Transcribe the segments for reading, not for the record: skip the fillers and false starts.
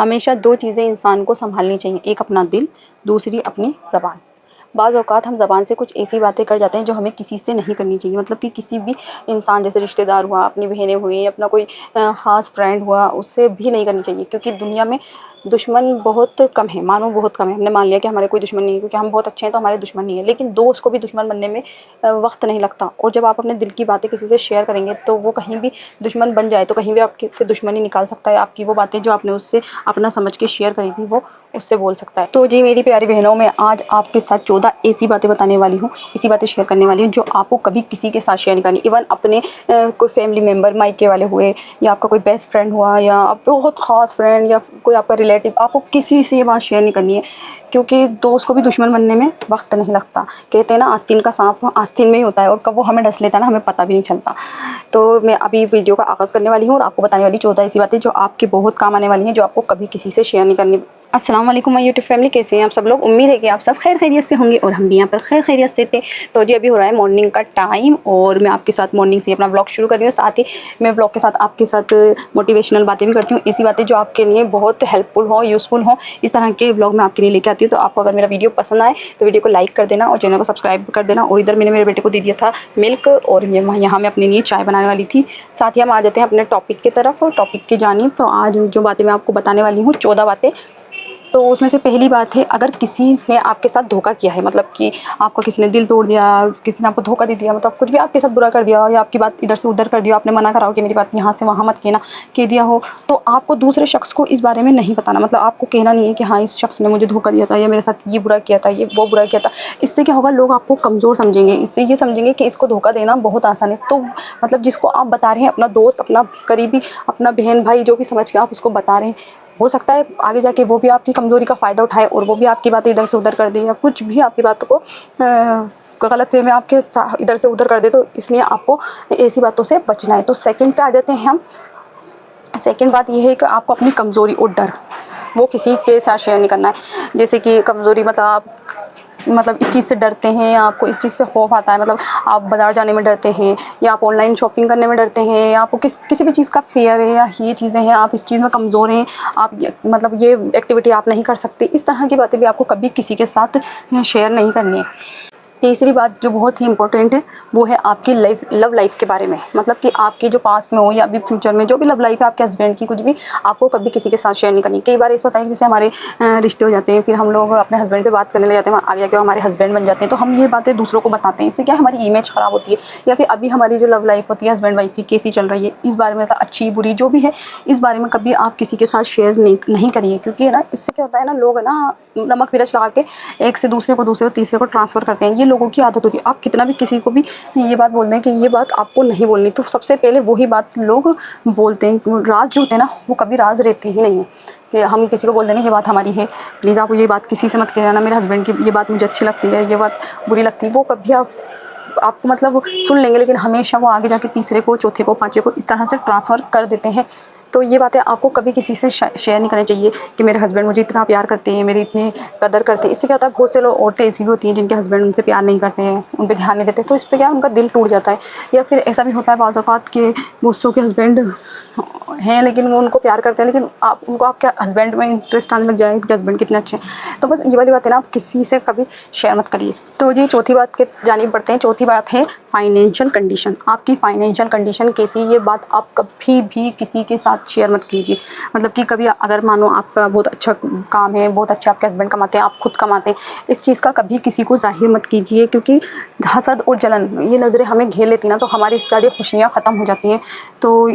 हमेशा दो चीज़ें इंसान को संभालनी चाहिए, एक अपना दिल, दूसरी अपनी ज़बान। बाज़ औक़ात हम ज़बान से कुछ ऐसी बातें कर जाते हैं जो हमें किसी से नहीं करनी चाहिए। मतलब कि किसी भी इंसान, जैसे रिश्तेदार हुआ, अपनी बहनें हुई, अपना कोई ख़ास फ्रेंड हुआ, उससे भी नहीं करनी चाहिए। क्योंकि दुनिया में दुश्मन बहुत कम है, मानो बहुत कम है। हमने मान लिया कि हमारे कोई दुश्मन नहीं है क्योंकि हम बहुत अच्छे हैं तो हमारे दुश्मन नहीं है। लेकिन दोस्त को भी दुश्मन बनने में वक़्त नहीं लगता। और जब आप अपने दिल की बातें किसी से शेयर करेंगे तो वो कहीं भी दुश्मन बन जाए तो कहीं भी आपके से दुश्मनी निकाल सकता है। आपकी वो बातें जो आपने उससे अपना समझ के शेयर करी थी वो उससे बोल सकता है। तो जी मेरी प्यारी बहनों, मैं आज आपके साथ 14 ऐसी बातें बताने वाली हूँ, ऐसी बातें शेयर करने वाली हूँ जो आपको कभी किसी के साथ शेयर नहीं करनी। इवन अपने कोई फैमिली मेम्बर, मायके वाले हुए, या आपका कोई बेस्ट फ्रेंड हुआ, या आप बहुत ख़ास फ्रेंड, या कोई आपका रिलेटिव, आपको किसी से ये बात शेयर नहीं करनी है। क्योंकि दोस्त को भी दुश्मन बनने में वक्त नहीं लगता। कहते हैं ना, आस्तीन का सांप आस्तीन में ही होता है, और कब वो हमें डस लेता है ना, हमें पता भी नहीं चलता। तो मैं अभी वीडियो का आगाज़ करने वाली हूँ और आपको बताने वाली 14 ऐसी बातें जो आपके बहुत काम आने वाली हैं, जो आपको कभी किसी से शेयर नहीं करनी। अस्सलाम वालेकुम माय यूट्यूब फैमिली, कैसे हैं आप सब लोग। उम्मीद है कि आप सब खैर खैरियत से होंगे और हम भी यहाँ पर खैर खैरियत से थे। तो जी अभी हो रहा है मॉर्निंग का टाइम और मैं आपके साथ मॉर्निंग से अपना व्लॉग शुरू कर रही हूँ। साथ ही मैं व्लॉग के साथ आपके साथ मोटिवेशनल बातें भी करती हूँ, ऐसी बातें जो आपके लिए बहुत हेल्पफुल हो, यूज़फुल हो। इस तरह के व्लॉग मैं आपके लिए लेके आती हूँ। तो आपको अगर मेरा वीडियो पसंद आए तो वीडियो को लाइक कर देना और चैनल को सब्सक्राइब कर देना। और इधर मैंने मेरे बेटे को दे दिया था मिल्क, और यहाँ मैं अपने लिए चाय बनाने वाली थी। साथ ही हम आ जाते हैं अपने टॉपिक की तरफ, टॉपिक की जानिब। तो आज जो बातें मैं आपको बताने वाली हूँ, 14 बातें। तो उसमें से पहली बात है, अगर किसी ने आपके साथ धोखा किया है, मतलब कि आपका किसी ने दिल तोड़ दिया, किसी ने आपको धोखा दे दिया, मतलब कुछ भी आपके साथ बुरा कर दिया, या आपकी बात इधर से उधर कर दिया, आपने मना करा हो कि मेरी बात यहाँ से वहाँ मत कहना, कह दिया हो, तो आपको दूसरे शख्स को इस बारे में नहीं बताना। मतलब आपको कहना नहीं है कि हाँ इस शख्स ने मुझे धोखा दिया था, या मेरे साथ ये बुरा किया था, ये वो बुरा किया था। इससे क्या होगा, लोग आपको कमज़ोर समझेंगे। इससे ये समझेंगे कि इसको धोखा देना बहुत आसान है। तो मतलब जिसको आप बता रहे हैं, अपना दोस्त, अपना करीबी, अपना बहन भाई, जो भी समझ के आप उसको बता रहे हैं, हो सकता है आगे जाके वो भी आपकी कमज़ोरी का फ़ायदा उठाए और वो भी आपकी बातें इधर से उधर कर दे, या कुछ भी आपकी बातों को गलत वे में आपके इधर से उधर कर दे। तो इसलिए आपको ऐसी बातों से बचना है। तो सेकंड पे आ जाते हैं हम। सेकंड बात ये है कि आपको अपनी कमज़ोरी और डर वो किसी के साथ शेयर नहीं करना है। जैसे कि कमज़ोरी मतलब आप इस चीज़ से डरते हैं, या आपको इस चीज़ से खौफ आता है, मतलब आप बाज़ार जाने में डरते हैं, या आप ऑनलाइन शॉपिंग करने में डरते हैं, या आपको किसी भी चीज़ का फ़ियर है, या ये चीज़ें हैं, आप इस चीज़ में कमज़ोर हैं, आप ये एक्टिविटी आप नहीं कर सकते। इस तरह की बातें भी आपको कभी किसी के साथ शेयर नहीं करनी है। तीसरी बात जो बहुत ही इंपॉर्टेंट है, वो है आपकी लव लाइफ के बारे में। मतलब कि आपकी जो पास्ट में हो या अभी फ्यूचर में जो भी लव लाइफ है आपके हस्बैंड की, कुछ भी आपको कभी किसी के साथ शेयर नहीं करनी। कई बार ऐसा होता है जैसे हमारे रिश्ते हो जाते हैं, फिर हम लोग अपने हस्बैंड से बात करने लग जाते हैं, आगे जाके हमारे हस्बैंड बन जाते हैं, तो हम ये बातें दूसरों को बताते हैं। इससे क्या हमारी इमेज ख़राब होती है। या फिर अभी हमारी जो लव लाइफ होती है हस्बैंड वाइफ की, कैसी चल रही है, इस बारे में, मतलब अच्छी बुरी जो भी है, इस बारे में कभी आप किसी के साथ शेयर नहीं करिए। क्योंकि है ना, इससे क्या होता है ना, लोग है ना नमक मिर्च लगा के एक से दूसरे को तीसरे को ट्रांसफ़र करते हैं। ये लोगों की आदत होती है। आप कितना भी किसी को भी ये बात बोल दें कि ये बात आपको नहीं बोलनी, तो सबसे पहले वही बात लोग बोलते हैं। राज जो होते हैं ना, वो कभी राज रहते ही नहीं है। कि हम किसी को बोल देंगे ये बात हमारी है, प्लीज़ आप ये बात किसी से मत कहना, मेरे हस्बैंड की ये बात मुझे अच्छी लगती है, ये बात बुरी लगती है, वो कभी आपको मतलब सुन लेंगे, लेकिन हमेशा वो आगे जाके तीसरे को, चौथे को, पाँचवें को इस तरह से ट्रांसफ़र कर देते हैं। तो ये बातें आपको कभी किसी से शेयर नहीं करनी चाहिए कि मेरे हस्बैंड मुझे इतना प्यार करते हैं, मेरी इतनी कदर करते हैं। इससे क्या होता है, बहुत से लोग, औरतें ऐसी भी होती हैं जिनके हस्बैंड उनसे प्यार नहीं करते हैं, उन पर ध्यान नहीं देते, तो इस पर क्या उनका दिल टूट जाता है। या फिर ऐसा भी होता है बाज़ औक़ात के दोस्तों के हस्बैंड हैं लेकिन वो उनको प्यार करते हैं, लेकिन उनको आपके हस्बैंड में इंटरेस्ट आने लग जाए कि हस्बैंड कितने अच्छे हैं। तो बस ये वाली बातें ना आप किसी से कभी शेयर मत करिए। तो जी चौथी बात के जानिब बढ़ते हैं। चौथी बात है फाइनेंशियल कंडीशन। आपकी फाइनेंशियल कंडीशन कैसी, ये बात आप कभी भी किसी के साथ शेयर मत कीजिए। मतलब कि कभी अगर मानो आपका बहुत अच्छा काम है, बहुत अच्छे आपके हस्बैंड कमाते हैं, आप खुद कमाते हैं, इस चीज़ का कभी किसी को ज़ाहिर मत कीजिए। क्योंकि हसद और जलन ये नज़रें हमें घेर लेती ना, तो हमारी सारी खुशियाँ ख़त्म हो जाती हैं। तो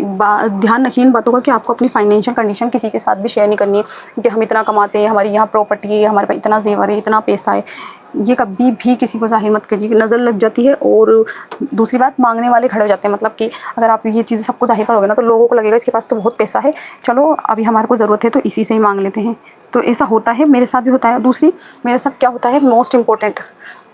ध्यान रखिए इन बातों का कि आपको अपनी फाइनेंशियल कंडीशन किसी के साथ भी शेयर नहीं करनी है कि हम इतना कमाते हैं, हमारी यहाँ प्रॉपर्टी है, हमारे पास इतना जेवर है, इतना पैसा है। ये कभी भी किसी को ज़ाहिर मत कीजिए, नज़र लग जाती है। और दूसरी बात, मांगने वाले खड़े हो जाते हैं। मतलब कि अगर आप ये चीज़ें सबको ज़ाहिर करोगे ना, तो लोगों को लगेगा इसके पास तो बहुत पैसा है, चलो अभी हमारे को ज़रूरत है तो इसी से ही मांग लेते हैं। तो ऐसा होता है, मेरे साथ भी होता है। दूसरी, मेरे साथ क्या होता है, मोस्ट इम्पॉर्टेंट,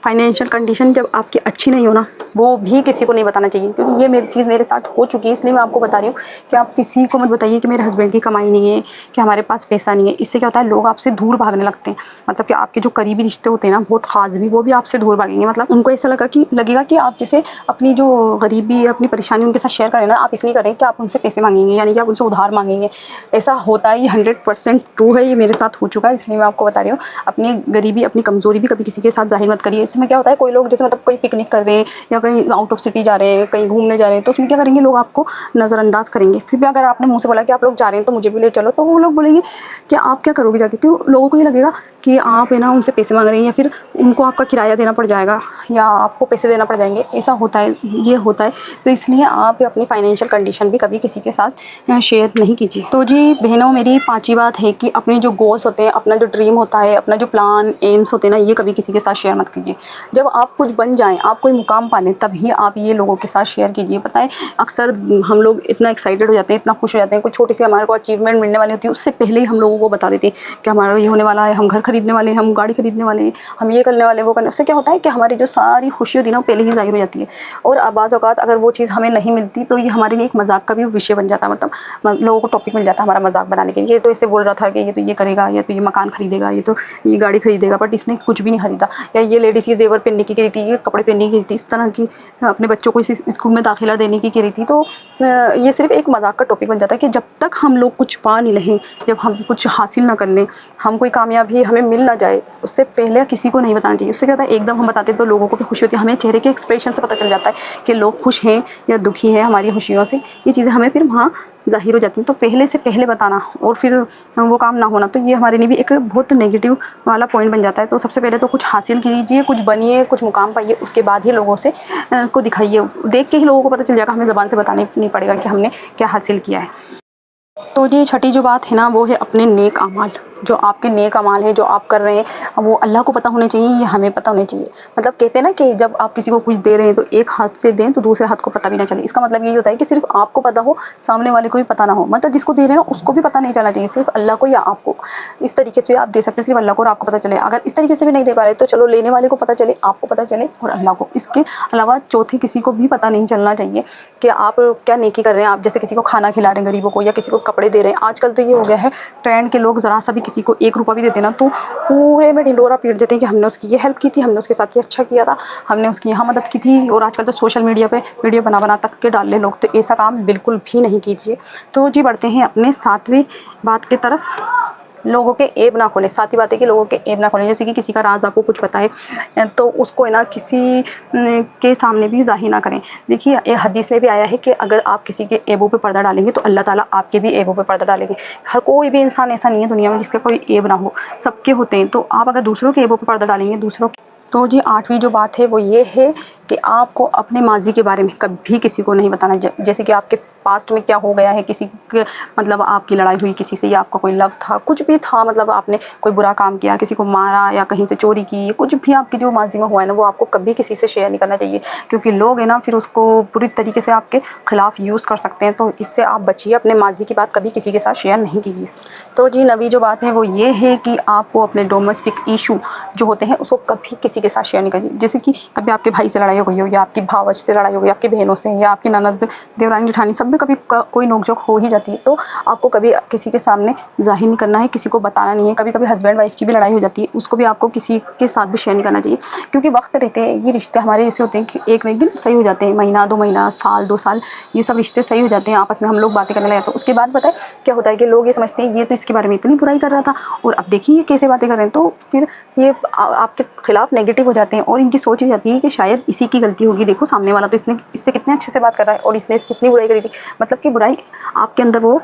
फाइनेंशियल कंडीशन जब आपकी अच्छी नहीं हो ना, वो भी किसी को नहीं बताना चाहिए, क्योंकि ये मेरी चीज़ मेरे साथ हो चुकी है, इसलिए मैं आपको बता रही हूँ कि आप किसी को मत बताइए कि मेरे हस्बैंड की कमाई नहीं है, कि हमारे पास पैसा नहीं है। इससे क्या होता है, लोग आपसे दूर भागने लगते हैं। मतलब कि आपके जो करीबी रिश्ते होते हैं ना, बहुत ख़ास भी, वो भी आपसे दूर भागेंगे। मतलब उनको ऐसा लगेगा कि आप जैसे अपनी जो गरीबी, अपनी परेशानी उनके साथ शेयर करें ना, आप इसलिए करें कि आप उनसे पैसे मांगेंगे, यानी कि आप उनसे उधार मांगेंगे। ऐसा होता है, ये 100% ट्रू है, ये मेरे साथ हो चुका है, इसलिए मैं आपको बता रही हूँ। अपनी गरीबी, अपनी कमज़ोरी भी कभी किसी के साथ ज़ाहिर मत करिए। इसमें क्या होता है, कोई लोग जैसे मतलब कहीं पिकनिक कर रहे हैं या कहीं आउट ऑफ सिटी जा रहे हैं, कहीं घूमने जा रहे हैं, तो उसमें क्या करेंगे, लोग आपको नज़रअंदाज करेंगे। फिर भी अगर आपने मुँह से बोला कि आप लोग जा रहे हैं तो मुझे भी ले चलो, तो वो लोग बोलेंगे कि आप क्या करोगे जाके, क्यों लोगों को ये लगेगा कि आप है ना उनसे पैसे मांग रहे हैं, या फिर उनको आपका किराया देना पड़ जाएगा या आपको पैसे देना पड़ जाएंगे। ऐसा होता है, ये होता है। तो इसलिए आप अपनी फाइनेंशियल कंडीशन भी कभी किसी के साथ शेयर नहीं कीजिए। तो जी बहनों, मेरी पाँचवीं बात है कि अपने जो गोल्स होते हैं, अपना जो ड्रीम होता है, अपना जो प्लान एम्स होते हैं ना, ये कभी किसी के साथ शेयर मत कीजिए। जब आप कुछ बन जाएँ, आप कोई मुकाम पा लें, तभी आप ये लोगों के साथ शेयर कीजिए। पता है, अक्सर हम लोग इतना एक्साइटेड हो जाते हैं, इतना खुश हो जाते हैं, कोई छोटी सी हमारे को अचीवमेंट मिलने वाली होती है, उससे पहले ही हम लोगों को बता देते हैं कि हमारा ये होने वाला है, हम घर खरीदने वाले हैं, हम गाड़ी खरीदने वाले हैं, हम ये करने वाले हैं, वो करने। उससे क्या होता है कि हमारी जो सारी खुशी होती है ना, वो पहले ही ज़ाहिर हो जाती है। और बाज़ औक़ात अगर वो चीज़ हमें नहीं मिलती, तो ये हमारे लिए एक मज़ाक का भी विषय बन जाता है। मतलब लोगों को टॉपिक मिल जाता है हमारा मज़ाक बनाने के लिए। ये तो ऐसे बोल रहा था कि ये तो ये करेगा, ये तो ये मकान खरीदेगा, ये तो ये गाड़ी खरीदेगा, बट इसने कुछ भी नहीं खरीदा। या ये लेडीज़ ये ज़ेवर पहनने की कह रही थी, ये कपड़े पहनने की कह रही थी, इस तरह की अपने बच्चों को इस स्कूल में दाखिला देने की कह रही थी। तो ये सिर्फ़ एक मज़ाक का टॉपिक बन जाता है कि जब तक हम लोग कुछ पा नहीं लें, जब हम कुछ हासिल ना कर लें, हम कोई कामयाबी हमें मिल ना जाए, उससे पहले किसी को नहीं बताना चाहिए। उससे क्या होता है, एकदम हम बताते हैं तो लोगों को भी खुशी होती है, हमें चेहरे के एक्सप्रेशन से पता चल जाता है कि लोग खुश हैं या दुखी हैं हमारी खुशियों से। ये चीज़ें हमें फिर वहाँ ज़ाहिर हो जाती हैं। तो पहले से पहले बताना और फिर वो काम ना होना, तो ये हमारे लिए भी एक बहुत नेगेटिव वाला पॉइंट बन जाता है। तो सबसे पहले तो कुछ हासिल कीजिए, कुछ बनिए, कुछ मुकाम पाइए, उसके बाद ही लोगों से को दिखाइए। देख के ही लोगों को पता चल जाएगा, हमें ज़बान से बताना नहीं पड़ेगा कि हमने क्या हासिल किया है। तो जी छठी जो बात है ना, वो है अपने नेक अमाल। जो आपके नेक अमाल हैं, जो आप कर रहे हैं, वो अल्लाह को पता होने चाहिए, ये हमें पता होने चाहिए। मतलब कहते हैं ना कि जब आप किसी को कुछ दे रहे हैं तो एक हाथ से दें तो दूसरे हाथ को पता भी ना चले। इसका मतलब यही होता है कि सिर्फ आपको पता हो, सामने वाले को भी पता ना हो। मतलब जिसको दे रहे हैं ना, उसको भी पता नहीं चलना चाहिए, सिर्फ अल्लाह को या आपको। इस तरीके से भी आप दे सकते हैं, सिर्फ अल्लाह को और आपको पता चले। अगर इस तरीके से भी नहीं दे पा रहे तो चलो लेने वाले को पता चले, आपको पता चले और अल्लाह को। इसके अलावा चौथे किसी को भी पता नहीं चलना चाहिए कि आप क्या नेकी कर रहे हैं। आप जैसे किसी को खाना खिला रहे हैं गरीबों को, या किसी को कपड़े दे रहे हैं। आजकल तो ये हो गया है ट्रेंड के लोग ज़रा सा भी किसी को 1 रुपया भी देते हैं ना, तो पूरे में ढिंढोरा पीट देते हैं कि हमने उसकी ये हेल्प की थी, हमने उसके साथ ये अच्छा किया था, हमने उसकी यहाँ मदद की थी। और आजकल तो सोशल मीडिया पे वीडियो बना तक के डाल ले लोग। तो ऐसा काम बिल्कुल भी नहीं कीजिए। तो जी बढ़ते हैं अपने 7वीं बात की तरफ। लोगों के ऐब ना खोलें। 7वीं बात है कि लोगों के ऐब ना खोलें। जैसे कि किसी का राज़ आपको कुछ पता है तो उसको है ना किसी के सामने भी ज़ाहिर ना करें। देखिए ये हदीस में भी आया है कि अगर आप किसी के ऐबों पे पर्दा डालेंगे तो अल्लाह ताला आपके भी ऐबों पे पर्दा डालेंगे। हर कोई भी इंसान ऐसा नहीं है दुनिया में जिसका कोई ऐब ना हो, सबके होते हैं। तो आप अगर दूसरों के ऐबों पे पर्दा डालेंगे, दूसरों तो जी 8वीं जो बात है वो ये है कि आपको अपने माज़ी के बारे में कभी किसी को नहीं बताना। जैसे कि आपके पास्ट में क्या हो गया है, किसी के मतलब आपकी लड़ाई हुई किसी से, या आपका कोई लव था, कुछ भी था, मतलब आपने कोई बुरा काम किया, किसी को मारा या कहीं से चोरी की, कुछ भी आपकी जो माज़ी में हुआ है ना, वो आपको कभी किसी से शेयर नहीं करना चाहिए। क्योंकि लोग है ना फिर उसको पूरी तरीके से आपके ख़िलाफ़ यूज़ कर सकते हैं। तो इससे आप बचिए, अपने माज़ी की बात कभी किसी के साथ शेयर नहीं कीजिए। तो जी 9वीं जो बात है वो ये है कि आपको अपने डोमेस्टिक इशू जो होते हैं उसको कभी किसी के साथ शेयर नहीं करिए। जैसे कि कभी आपके भाई से लड़ाई हो गई हो, या आपकी भावज से लड़ाई हो गई, आपकी बहनों से, या आपकी ननद, देवरानी, जेठानी, सब में कभी कोई नोक-झोंक हो ही जाती है। तो आपको कभी किसी के सामने ज़ाहिर नहीं करना है, किसी को बताना नहीं है। कभी-कभी हस्बैंड वाइफ की भी लड़ाई हो जाती है, उसको भी आपको किसी के साथ भी शेयर नहीं करना चाहिए। क्योंकि वक्त रहते हैं ये रिश्ते हमारे ऐसे होते हैं कि एक न एक दिन सही हो जाते हैं। महीना, 2 महीना, साल, 2 साल, ये सब रिश्ते सही हो जाते हैं। आपस में हम लोग बातें करने लगे तो उसके बाद पता है क्या होता है कि लोग ये समझते हैं ये तो इसके बारे में इतनी बुराई कर रहा था और अब देखिए ये कैसे बातें कर रहे हैं। तो फिर ये आपके खिलाफ नेगेटिव हो जाते हैं और इनकी सोच ये जाती है कि शायद इसी की गलती होगी। देखो सामने वाला तो इसने इससे कितने अच्छे से बात कर रहा है और इसने इसकी कितनी बुराई करी थी। मतलब कि बुराई आपके अंदर वो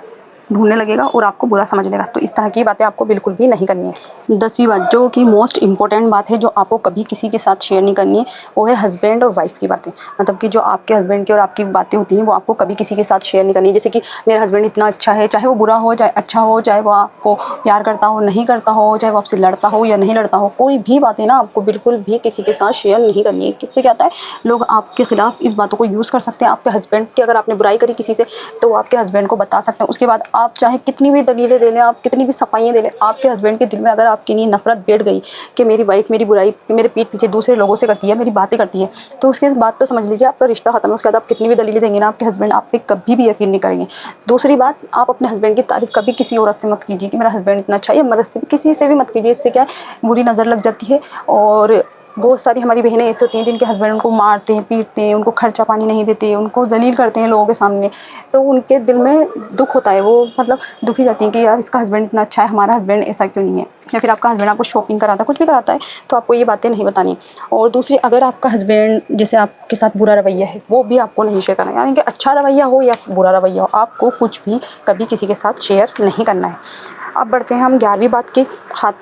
ढूंढने लगेगा और आपको बुरा समझ लेगा। तो इस तरह की बातें आपको बिल्कुल भी नहीं करनी है। 10वीं बात जो कि मोस्ट इंपॉर्टेंट बात है, जो आपको कभी किसी के साथ शेयर नहीं करनी है, वो है हस्बैंड और वाइफ की बातें। मतलब कि जो आपके हस्बैंड की और आपकी बातें होती हैं वो आपको कभी किसी के साथ शेयर नहीं करनी है। जैसे कि मेरा हस्बैंड इतना अच्छा है, चाहे वो बुरा हो चाहे अच्छा हो, चाहे वो आपको प्यार करता हो नहीं करता हो, चाहे वो आपसे लड़ता हो या नहीं लड़ता हो, कोई भी बातें ना आपको बिल्कुल भी किसी के साथ शेयर नहीं करनी है। किससे क्या होता है, लोग आपके खिलाफ इस बातों को यूज़ कर सकते हैं। आपके हस्बैंड की अगर आपने बुराई करी किसी से तो वो आपके हस्बैंड को बता सकते हैं। उसके बाद आप चाहे कितनी भी दलीलें दे लें, आप कितनी भी सफाइयाँ दे लें, आपके हस्बैंड के दिल में अगर आपके लिए नफरत बैठ गई कि मेरी वाइफ मेरी बुराई मेरे पीठ पीछे दूसरे लोगों से करती है, मेरी बातें करती है, तो उसके बाद तो समझ लीजिए आपका रिश्ता खत्म है। उसके बाद आप कितनी भी दलीलें देंगे ना, आपके हस्बैंड आप पे कभी भी यकीन नहीं करेंगे। दूसरी बात, आप अपने हस्बैंड की तारीफ कभी किसी औरत से मत कीजिए कि मेरा हस्बैंड इतना अच्छा है, या मर्द से किसी से भी मत कीजिए। इससे क्या है, बुरी नज़र लग जाती है। और बहुत सारी हमारी बहनें ऐसी होती हैं जिनके हस्बैंड उनको मारते हैं, पीटते हैं, उनको खर्चा पानी नहीं देते, उनको ज़लील करते हैं लोगों के सामने, तो उनके दिल में दुख होता है। वो मतलब दुखी जाती हैं कि यार इसका हस्बैंड इतना अच्छा है, हमारा हस्बैंड ऐसा क्यों नहीं है। या फिर आपका हस्बैंड आपको शॉपिंग कराता है, कुछ भी कराता है, तो आपको ये बातें नहीं बतानी। और दूसरी, अगर आपका हस्बैंड जैसे आपके साथ बुरा रवैया है, वो भी आपको नहीं शेयर करना है। यानी कि अच्छा रवैया हो या बुरा रवैया हो, आपको कुछ भी कभी किसी के साथ शेयर नहीं करना है। अब बढ़ते हैं हम 11वीं बात की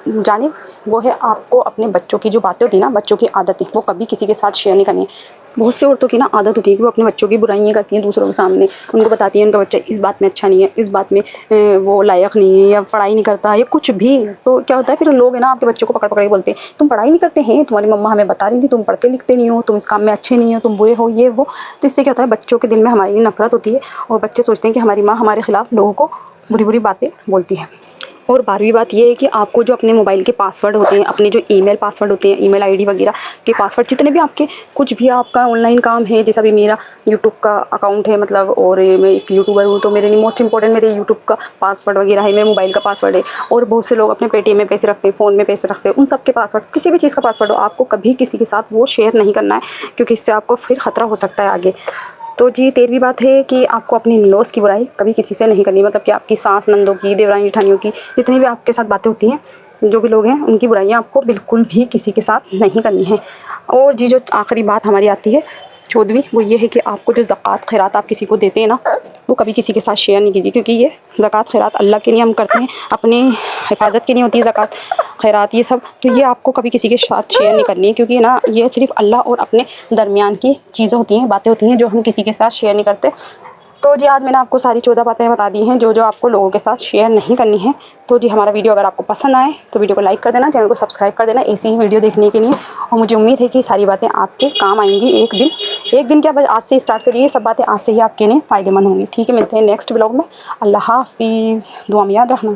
जानिब। वो है आपको अपने बच्चों की जो बातें होती हैं ना, बच्चों की आदतें, वो कभी किसी के साथ शेयर नहीं करनी है। बहुत से औरतों की ना आदत होती है कि वो अपने बच्चों की बुराइयां करती हैं दूसरों के सामने, उनको बताती हैं उनका बच्चा इस बात में अच्छा नहीं है, इस बात में वो लायक नहीं है, या पढ़ाई नहीं करता, या कुछ भी। तो क्या होता है, फिर लोग है ना आपके बच्चों को पकड़ पकड़ के बोलते हैं तुम पढ़ाई नहीं करते हैं, तुम्हारी मम्मा हमें बता रही थी तुम पढ़ते लिखते नहीं हो, तुम इस काम में अच्छे नहीं हो, तुम बुरे हो, ये वो। तो इससे क्या होता है, बच्चों के दिल में हमारी नफरत होती है, और बच्चे सोचते हैं कि हमारी माँ हमारे खिलाफ लोगों को बुरी बुरी बातें बोलती है। और 12वीं बात ये है कि आपको जो अपने मोबाइल के पासवर्ड होते हैं, अपने जो ईमेल पासवर्ड होते हैं, ईमेल आईडी वगैरह के पासवर्ड, जितने भी आपके कुछ भी आपका ऑनलाइन काम है, जैसा भी मेरा यूट्यूब का अकाउंट है मतलब, और मैं एक यूट्यूबर हूँ, तो मेरे लिए मोस्ट इंपॉर्टेंट मेरे यूट्यूब का पासवर्ड वगैरह है, मेरे मोबाइल का पासवर्ड है। और बहुत से लोग अपने पेटीएम में पैसे रखते हैं, फ़ोन में पैसे रखते हैं, उन सब के पासवर्ड, किसी भी चीज़ का पासवर्ड हो, आपको कभी किसी के साथ वो शेयर नहीं करना है, क्योंकि इससे आपको फिर ख़तरा हो सकता है आगे। तो जी 13वीं बात है कि आपको अपनी इन-लॉज़ की बुराई कभी किसी से नहीं करनी। मतलब कि आपकी सास नंदों की, देवरानी जेठानियों की, जितनी भी आपके साथ बातें होती हैं, जो भी लोग हैं, उनकी बुराइयाँ आपको बिल्कुल भी किसी के साथ नहीं करनी है। और जी जो आखिरी बात हमारी आती है 14वीं, वो ये है कि आपको जो ज़कात खैरात आप किसी को देते हैं ना, वो कभी किसी के साथ शेयर नहीं कीजिए, क्योंकि ये ज़कात खैरात अल्लाह के लिए हम करते हैं, अपनी हिफाजत के लिए होती है ज़कात खैरात ये सब। तो ये आपको कभी किसी के साथ शेयर नहीं करनी है, क्योंकि ना ये सिर्फ अल्लाह और अपने दरमियान की चीज़ें होती हैं, बातें होती हैं, जो हम किसी के साथ शेयर नहीं करते। तो जी आज मैंने आपको सारी 14 बातें बता दी हैं जो जो आपको लोगों के साथ शेयर नहीं करनी है। तो जी हमारा वीडियो अगर आपको पसंद आए तो वीडियो को लाइक कर देना, चैनल को सब्सक्राइब कर देना ऐसी ही वीडियो देखने के लिए। और मुझे उम्मीद है कि सारी बातें आपके काम आएंगी एक दिन क्या, बस आज से स्टार्ट करिए, सब बातें आज से ही आपके लिए फ़ायदेमंद होंगी। ठीक है, मिलते हैं नेक्स्ट ब्लॉग में। अल्लाह हाफिज़, दुआ में याद रखना।